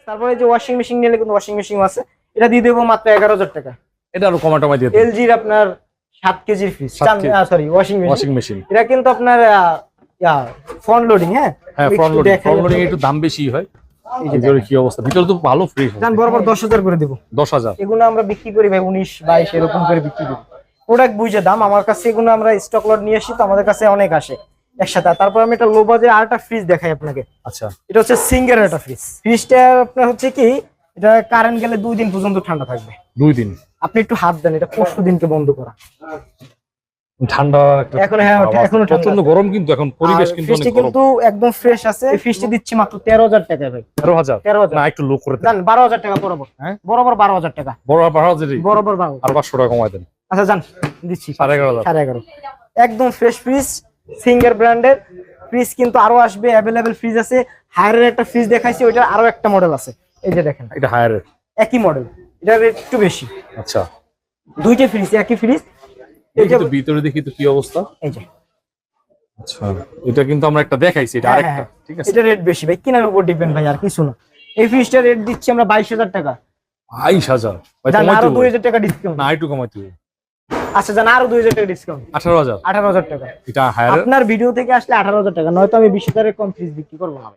তারপরে যে washing machine নিলে কিন্তু ওয়াশিং মেশিন আছে, এটা দিয়ে দেবো মাত্র 11,000 টাকা। এটা আরো কমায় দিয়ে এলজির আপনার 7 কেজির ফ্রিজ, সরি ওয়াশিং মেশিন। এটা কিন্তু আপনার ফ্রন্ট লোডিং। হ্যাঁ ফ্রন্ট লোডিং একটু দাম বেশি হয়। ভিতরে কি অবস্থা? ভিতরে তো ভালো ফ্রিজ। জান বরাবর 10,000 করে দেব। 10,000 এগুলো আমরা বিক্রি করি ভাই 19-22 এরকম করে বিক্রি করি। প্রোডাক্ট বুঝে দাম, আমার কাছে এগুলো আমরা স্টক লট নিয়ে আসি তো আমাদের কাছে অনেক আসে একসাথে। তারপর আমি একটা লো বাজেট আরেকটা ফ্রিজ দেখাই আপনাকে। আচ্ছা, এটা হচ্ছে সিঙ্গার একটা ফ্রিজ। ফ্রিজটা আপনার হচ্ছে কি, এটা কারেন্ট গেলে 2 দিন পর্যন্ত ঠান্ডা থাকবে। 2 দিন? আপনি একটু হাত দেন, এটা 15 দিনকে বন্ধ করা। ঠান্ডা এখন হ্যাঁ এখন প্রচন্ড গরম, কিন্তু এখন পরিবেশ কিন্তু অনেক গরম। কিন্তু একদম ফ্রেশ আছে। এই ফ্রিজটি দিচ্ছি মাত্র 13,000 টাকা ভাই। 13,000 না একটু লো করে দেন। জান 12,000 টাকা বরাবর। হ্যাঁ বরাবর 12,000 টাকা। বরাবর 12,000 বরাবর 12,000 আর 500 টাকা কমায় দেন। আচ্ছা জান দিচ্ছি 11,500 11,500। একদম ফ্রেশ ফ্রিজ, সিঙ্গার ব্র্যান্ডের ফ্রিজ। কিন্তু আরো আসবে, अवेलेबल ফ্রিজ আছে। হায়ারের একটা ফ্রিজ দেখাইছি, ওইটার আরো একটা মডেল আছে। এই যে দেখেন, এটা হায়ারের একই মডেল, এটা রেট একটু বেশি। আচ্ছা, দুইটা ফ্রিজ, একই ফ্রিজ। এই যে ভিতরে দেখি তো কি অবস্থা। এই যে আচ্ছা, এটা কিন্তু আমরা একটা দেখাইছি, এটা আরেকটা। ঠিক আছে, এটা রেট বেশি ভাই, কেনার উপর ডিপেন্ড ভাই, আর কিছু না। এই ফ্রিজটার রেট দিচ্ছি আমরা 22,000 টাকা। 22,000 ভাই, জান কমাইতে আরো হবে। 2,000 টাকা ডিসকাউন্ট। না একটু কমাইতে হবে। আচ্ছা জান আরো 2,000 টাকা ডিসকাউন্ট। 18,000 18,000 টাকা। এটা হায়ারের। আপনার ভিডিও থেকে আসলে 18,000 টাকা, নয়তো আমি 20,000 এর কম ফ্রিজ বিক্রি করবো না।